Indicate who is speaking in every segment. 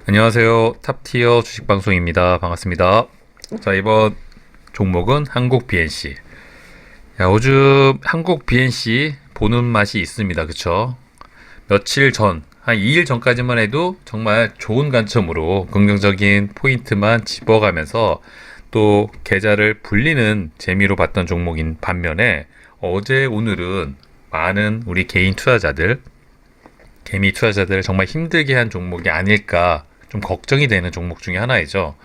Speaker 1: 안녕하세요. 탑티어 주식방송입니다. 반갑습니다. 자, 이번 종목은 한국 BNC. 야, 요즘 한국 BNC 보는 맛이 있습니다. 그쵸? 며칠 전, 한 2일 전까지만 해도 정말 좋은 관점으로 긍정적인 포인트만 집어가면서 또 계좌를 불리는 재미로 봤던 종목인 반면에 어제 오늘은 많은 우리 개인 투자자들, 개미 투자자들을 정말 힘들게 한 종목이 아닐까 좀 걱정이 되는 종목 중에 하나이죠.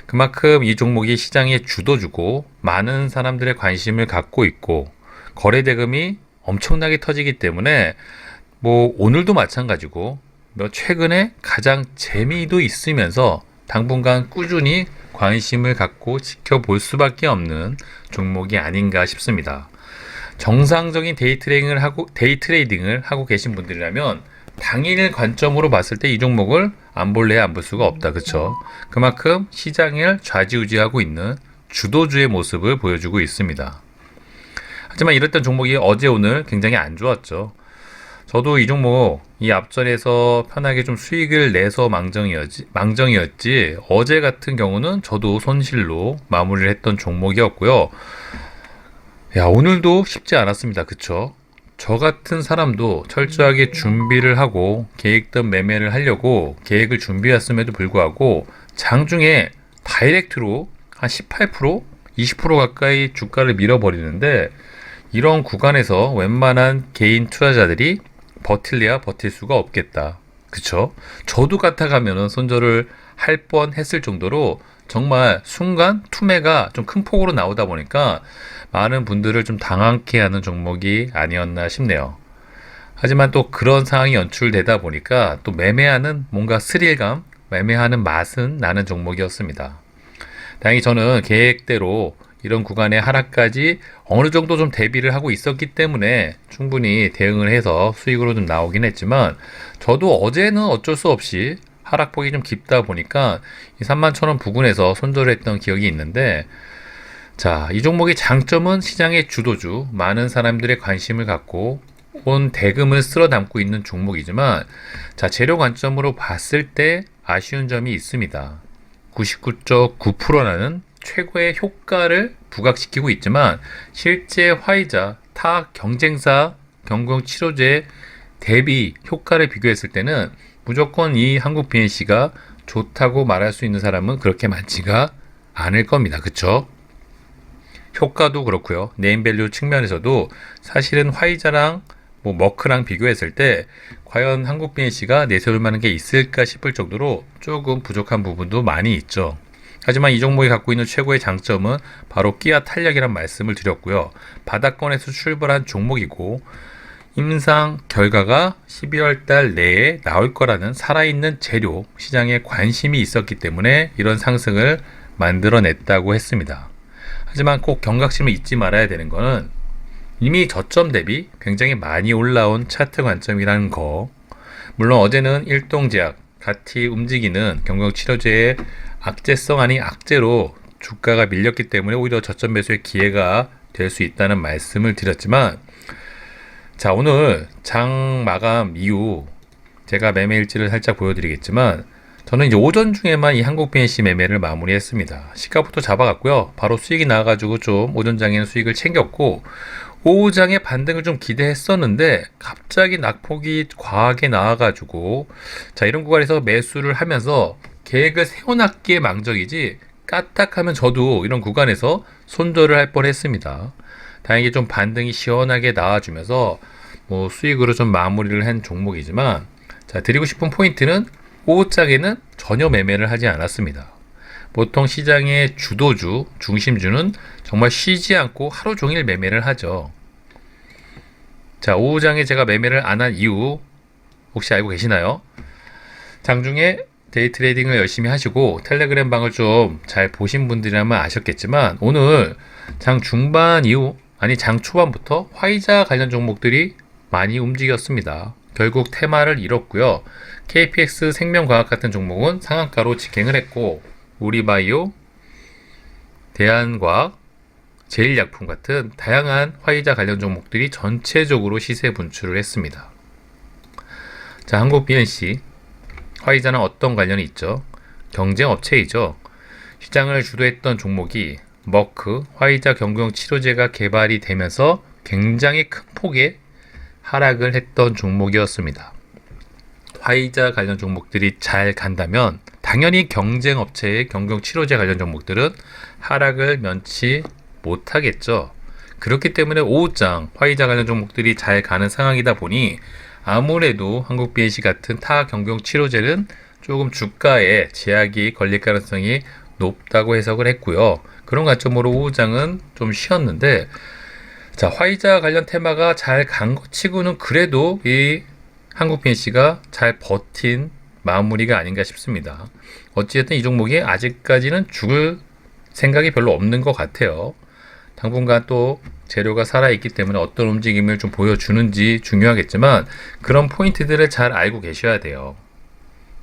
Speaker 1: 그만큼 이 종목이 시장의 주도주고 많은 사람들의 관심을 갖고 있고 거래 대금이 엄청나게 터지기 때문에 뭐 오늘도 마찬가지고 최근에 가장 재미도 있으면서 당분간 꾸준히 관심을 갖고 지켜볼 수밖에 없는 종목이 아닌가 싶습니다. 정상적인 데이 트레이딩을 하고 계신 분들이라면 당일 관점으로 봤을 때 이 종목을 안 볼래 안 볼 수가 없다. 그쵸? 그만큼 시장을 좌지우지하고 있는 주도주의 모습을 보여주고 있습니다. 하지만 이랬던 종목이 어제 오늘 굉장히 안 좋았죠. 저도 이 종목 이 앞전에서 편하게 좀 수익을 내서 망정이었지 어제 같은 경우는 저도 손실로 마무리를 했던 종목이었고요. 야, 오늘도 쉽지 않았습니다. 그쵸? 저 같은 사람도 철저하게 준비를 하고 계획된 매매를 하려고 계획을 준비했음에도 불구하고 장중에 다이렉트로 한 18%, 20% 가까이 주가를 밀어버리는데 이런 구간에서 웬만한 개인 투자자들이 버틸래야 버틸 수가 없겠다. 그쵸? 저도 같아가면은 손절을 할 뻔 했을 정도로 정말 순간 투매가 좀 큰 폭으로 나오다 보니까 많은 분들을 좀 당황케 하는 종목이 아니었나 싶네요. 하지만 또 그런 상황이 연출되다 보니까 또 매매하는 뭔가 스릴감, 매매하는 맛은 나는 종목이었습니다. 다행히 저는 계획대로 이런 구간의 하락까지 어느 정도 좀 대비를 하고 있었기 때문에 충분히 대응을 해서 수익으로 좀 나오긴 했지만 저도 어제는 어쩔 수 없이 하락폭이 좀 깊다 보니까 이 31,000원 부근에서 손절을 했던 기억이 있는데 자, 이 종목의 장점은 시장의 주도주, 많은 사람들의 관심을 갖고 온 대금을 쓸어 담고 있는 종목이지만 자, 재료 관점으로 봤을 때 아쉬운 점이 있습니다. 99.9%라는 최고의 효과를 부각시키고 있지만 실제 화이자, 타 경쟁사 경공치료제 대비 효과를 비교했을 때는 무조건 이 한국 BNC가 좋다고 말할 수 있는 사람은 그렇게 많지가 않을 겁니다. 그쵸? 효과도 그렇고요. 네임밸류 측면에서도 사실은 화이자랑 뭐 머크랑 비교했을 때 과연 한국 BNC가 내세울 만한 게 있을까 싶을 정도로 조금 부족한 부분도 많이 있죠. 하지만 이 종목이 갖고 있는 최고의 장점은 바로 끼아 탄력이란 말씀을 드렸고요. 바닥권에서 출발한 종목이고 임상 결과가 12월 달 내에 나올 거라는 살아있는 재료 시장에 관심이 있었기 때문에 이런 상승을 만들어냈다고 했습니다. 하지만 꼭 경각심을 잊지 말아야 되는 거는 이미 저점 대비 굉장히 많이 올라온 차트 관점이라는 거. 물론 어제는 일동제약, 같이 움직이는 경공치료제의 악재성 아닌 악재로 주가가 밀렸기 때문에 오히려 저점 매수의 기회가 될 수 있다는 말씀을 드렸지만 자, 오늘 장 마감 이후 제가 매매 일지를 살짝 보여드리겠지만 저는 이제 오전 중에만 이 한국 BNC 매매를 마무리했습니다. 시가부터 잡아갔고요. 바로 수익이 나와가지고 좀 오전장에는 수익을 챙겼고 오후장에 반등을 좀 기대했었는데 갑자기 낙폭이 과하게 나와가지고 자, 이런 구간에서 매수를 하면서 계획을 세워놨기에 망정이지 까딱하면 저도 이런 구간에서 손절을 할 뻔했습니다. 다행히 좀 반등이 시원하게 나와주면서 뭐 수익으로 좀 마무리를 한 종목이지만 자, 드리고 싶은 포인트는 오후장에는 전혀 매매를 하지 않았습니다. 보통 시장의 주도주, 중심주는 정말 쉬지 않고 하루 종일 매매를 하죠. 자, 오후장에 제가 매매를 안 한 이유 혹시 알고 계시나요? 장중에 데이 트레이딩을 열심히 하시고 텔레그램 방을 좀 잘 보신 분들이라면 아셨겠지만 오늘 장 중반 이후 아니 장 초반부터 화이자 관련 종목들이 많이 움직였습니다. 결국 테마를 잃었고요. KPX 생명과학 같은 종목은 상한가로 직행을 했고 우리바이오, 대한과학, 제일약품 같은 다양한 화이자 관련 종목들이 전체적으로 시세 분출을 했습니다. 자, 한국 BNC 화이자는 어떤 관련이 있죠? 경쟁 업체이죠. 시장을 주도했던 종목이 머크, 화이자 경구용 치료제가 개발이 되면서 굉장히 큰 폭의 하락을 했던 종목이었습니다. 화이자 관련 종목들이 잘 간다면 당연히 경쟁 업체의 경구용 치료제 관련 종목들은 하락을 면치 못하겠죠. 그렇기 때문에 오후장 화이자 관련 종목들이 잘 가는 상황이다 보니 아무래도 한국 BNC 같은 타 경구용 치료제는 조금 주가에 제약이 걸릴 가능성이 높다고 해석을 했고요. 그런 관점으로 오후장은 좀 쉬었는데, 자, 화이자 관련 테마가 잘 간 것 치고는 그래도 이 한국 BNC가 잘 버틴 마무리가 아닌가 싶습니다. 어찌됐든 이 종목이 아직까지는 죽을 생각이 별로 없는 것 같아요. 당분간 또 재료가 살아있기 때문에 어떤 움직임을 좀 보여주는지 중요하겠지만 그런 포인트들을 잘 알고 계셔야 돼요.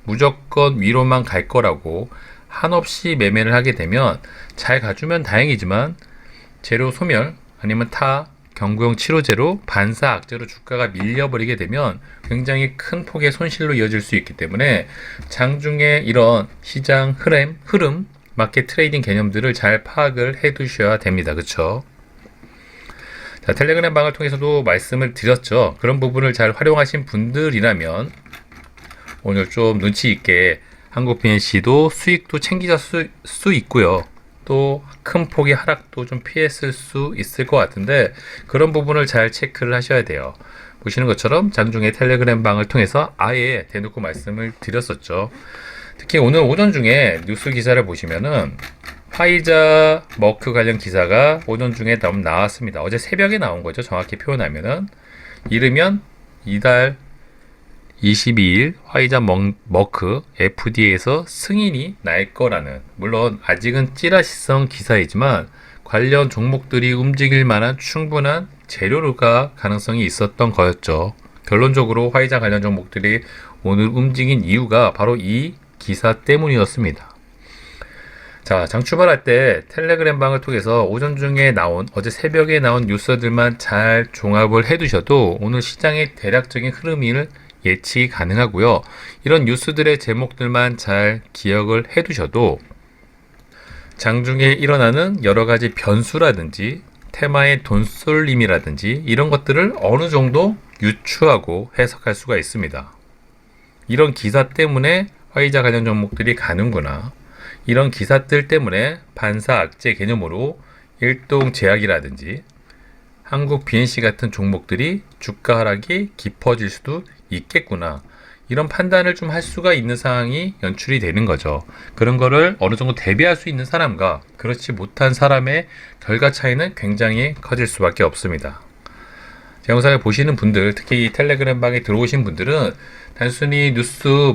Speaker 1: 무조건 위로만 갈 거라고 한없이 매매를 하게 되면 잘 가주면 다행이지만 재료 소멸 아니면 타 경구용 치료제로 반사악재로 주가가 밀려버리게 되면 굉장히 큰 폭의 손실로 이어질 수 있기 때문에 장중에 이런 시장 흐름 마켓 트레이딩 개념들을 잘 파악을 해 두셔야 됩니다. 그쵸? 자, 텔레그램 방을 통해서도 말씀을 드렸죠. 그런 부분을 잘 활용하신 분들이라면 오늘 좀 눈치 있게 한국 BNC도 수익도 챙기실 수 있고요. 또 큰 폭의 하락도 좀 피했을 수 있을 것 같은데 그런 부분을 잘 체크를 하셔야 돼요. 보시는 것처럼 장중에 텔레그램 방을 통해서 아예 대놓고 말씀을 드렸었죠. 특히 오늘 오전 중에 뉴스 기사를 보시면은 화이자 머크 관련 기사가 오전 중에 나왔습니다. 어제 새벽에 나온 거죠. 정확히 표현하면은 이르면 이달 22일 화이자 머크 FDA에서 승인이 날 거라는, 물론 아직은 찌라시성 기사이지만 관련 종목들이 움직일 만한 충분한 재료가 가능성이 있었던 거였죠. 결론적으로 화이자 관련 종목들이 오늘 움직인 이유가 바로 이 기사 때문이었습니다. 자, 장 출발할 때 텔레그램 방을 통해서 오전 중에 나온, 어제 새벽에 나온 뉴스들만 잘 종합을 해두셔도 오늘 시장의 대략적인 흐름을 예측이 가능하고요. 이런 뉴스들의 제목들만 잘 기억을 해두셔도 장중에 일어나는 여러 가지 변수라든지 테마의 돈쏠림이라든지 이런 것들을 어느 정도 유추하고 해석할 수가 있습니다. 이런 기사 때문에 화이자 관련 종목들이 가는구나. 이런 기사들 때문에 반사악재 개념으로 일동 제약이라든지 한국 BNC 같은 종목들이 주가 하락이 깊어질 수도 있겠구나. 이런 판단을 좀 할 수가 있는 상황이 연출이 되는 거죠. 그런 거를 어느 정도 대비할 수 있는 사람과 그렇지 못한 사람의 결과 차이는 굉장히 커질 수밖에 없습니다. 제 영상을 보시는 분들, 특히 텔레그램 방에 들어오신 분들은 단순히 뉴스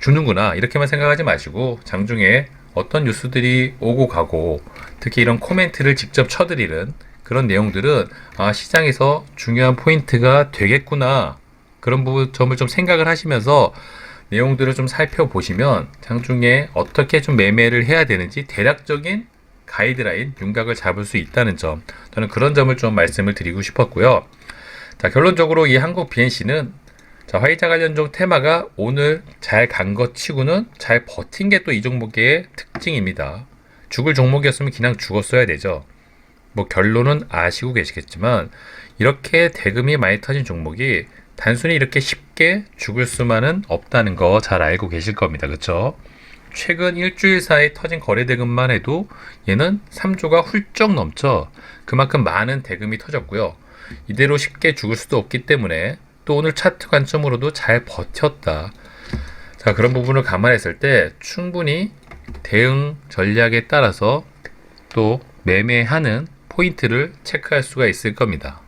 Speaker 1: 주는구나 이렇게만 생각하지 마시고 장중에 어떤 뉴스들이 오고 가고 특히 이런 코멘트를 직접 쳐드리는 그런 내용들은 시장에서 중요한 포인트가 되겠구나, 그런 점을 좀 생각을 하시면서 내용들을 좀 살펴보시면 장중에 어떻게 좀 매매를 해야 되는지 대략적인 가이드라인, 윤곽을 잡을 수 있다는 점, 저는 그런 점을 좀 말씀을 드리고 싶었고요. 자, 결론적으로 이 한국 BNC는 화이자 관련종 테마가 오늘 잘 간 것 치고는 잘 버틴 게 또 이 종목의 특징입니다. 죽을 종목이었으면 그냥 죽었어야 되죠. 뭐 결론은 아시고 계시겠지만 이렇게 대금이 많이 터진 종목이 단순히 이렇게 쉽게 죽을 수만은 없다는 거 잘 알고 계실 겁니다. 그렇죠? 최근 일주일 사이 터진 거래 대금만 해도 얘는 3조가 훌쩍 넘죠. 그만큼 많은 대금이 터졌고요. 이대로 쉽게 죽을 수도 없기 때문에 또 오늘 차트 관점으로도 잘 버텼다. 자, 그런 부분을 감안했을 때 충분히 대응 전략에 따라서 또 매매하는 포인트를 체크할 수가 있을 겁니다.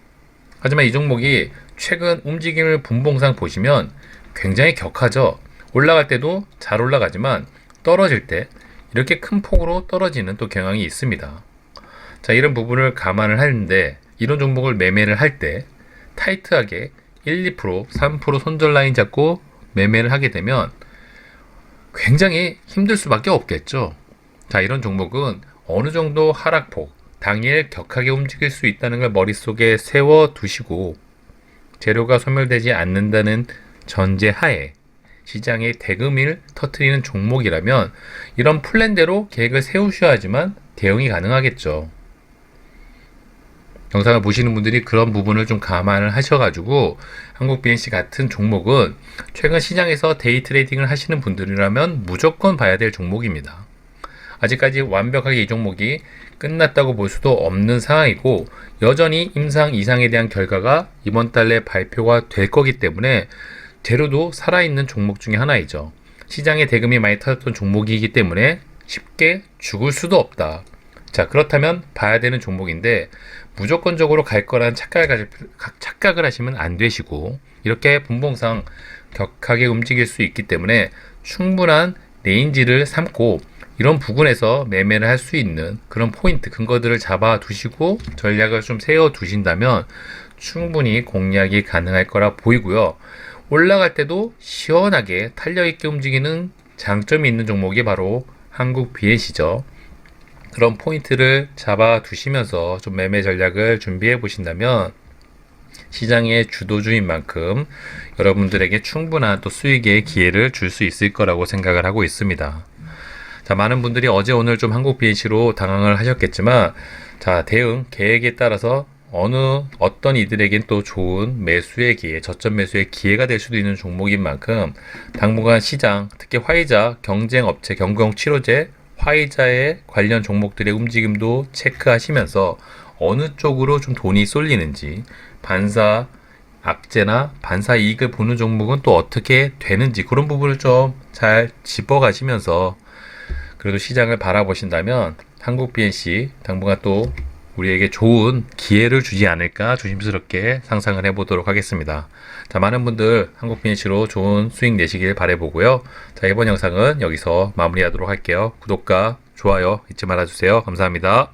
Speaker 1: 하지만 이 종목이 최근 움직임을 분봉상 보시면 굉장히 격하죠. 올라갈 때도 잘 올라가지만 떨어질 때 이렇게 큰 폭으로 떨어지는 또 경향이 있습니다. 자, 이런 부분을 감안을 하는데 이런 종목을 매매를 할 때 타이트하게 1, 2%, 3% 손절 라인 잡고 매매를 하게 되면 굉장히 힘들 수밖에 없겠죠. 자, 이런 종목은 어느 정도 하락폭, 당일 격하게 움직일 수 있다는 걸 머릿속에 세워 두시고 재료가 소멸되지 않는다는 전제하에 시장의 대금을 터트리는 종목이라면 이런 플랜대로 계획을 세우셔야 하지만 대응이 가능하겠죠. 영상을 보시는 분들이 그런 부분을 좀 감안을 하셔가지고 한국 BNC 같은 종목은 최근 시장에서 데이 트레이딩을 하시는 분들이라면 무조건 봐야 될 종목입니다. 아직까지 완벽하게 이 종목이 끝났다고 볼 수도 없는 상황이고 여전히 임상 이상에 대한 결과가 이번 달에 발표가 될 거기 때문에 재료도 살아있는 종목 중에 하나이죠. 시장에 대금이 많이 터졌던 종목이기 때문에 쉽게 죽을 수도 없다. 자, 그렇다면 봐야 되는 종목인데 무조건적으로 갈 거란 착각을 하시면 안 되시고 이렇게 분봉상 격하게 움직일 수 있기 때문에 충분한 레인지를 삼고 이런 부분에서 매매를 할 수 있는 그런 포인트, 근거들을 잡아 두시고 전략을 좀 세워 두신다면 충분히 공략이 가능할 거라 보이고요. 올라갈 때도 시원하게 탄력있게 움직이는 장점이 있는 종목이 바로 한국 BNC죠. 그런 포인트를 잡아 두시면서 좀 매매 전략을 준비해 보신다면 시장의 주도주인 만큼 여러분들에게 충분한 또 수익의 기회를 줄 수 있을 거라고 생각을 하고 있습니다. 자, 많은 분들이 어제 오늘 좀 한국 BNC로 당황을 하셨겠지만 자, 대응 계획에 따라서 어떤 이들에겐 또 좋은 매수의 기회, 저점 매수의 기회가 될 수도 있는 종목인 만큼 당분간 시장, 특히 화이자, 경쟁업체, 경구용 치료제, 화이자의 관련 종목들의 움직임도 체크하시면서 어느 쪽으로 좀 돈이 쏠리는지, 반사 악재나 반사 이익을 보는 종목은 또 어떻게 되는지 그런 부분을 좀 잘 짚어가시면서 그래도 시장을 바라보신다면 한국 BNC 당분간 또 우리에게 좋은 기회를 주지 않을까 조심스럽게 상상을 해보도록 하겠습니다. 자, 많은 분들 한국 BNC로 좋은 수익 내시길 바라보고요. 자, 이번 영상은 여기서 마무리하도록 할게요. 구독과 좋아요 잊지 말아주세요. 감사합니다.